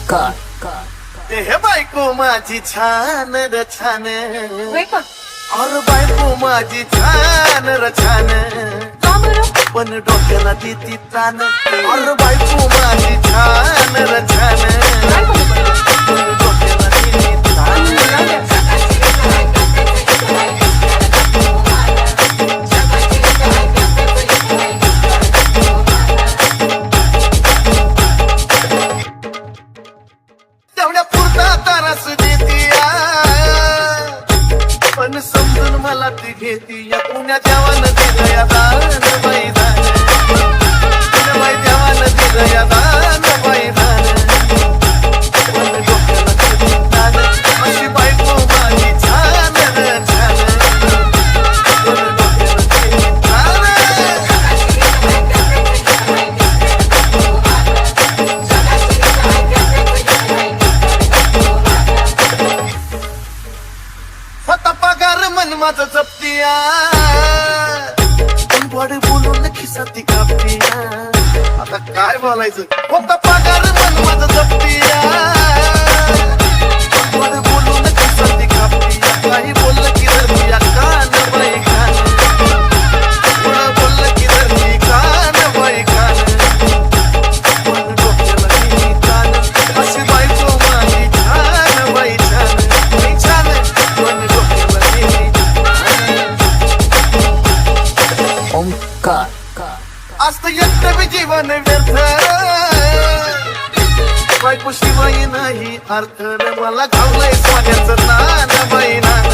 ओंकार हे बायको माझी छान र छान वेका और बायको माझी छान र छान का बरं पण डोक्याला देती तान और बायको माझी छान र छान काय बोलू पण डोक्याला देती तान तेवढ्या पुरता तारास देतीया पण समजून मला ती घेती या पुण्या देवान दिलं या दान बाई दान बाई देवान दिलं या दान बाई दान पण डोक्याला देती तान अशी बायको माझी छान र छान पण डोक्याला देती तान होता पगार मन माझं जपतीया पण गोड बोलून खिसाती कापतीया आता काय बोलायचं होता पगार मन माझं जपतीया पण गोड बोलून खिसाती कापतीया काही बोललं की धरतीया कान बाई कान कोण बोललं की धरती कान बाई कान पण डोक्याला देती तान अशी बायको माझी छान बाई छान बाई छान पण डोक्याला देती ओंकार असतं एकटं बी जीवन व्यर्थ बायको शिवाय नाही अर्थ मला घावलंय सोन्याचं नान बाई नान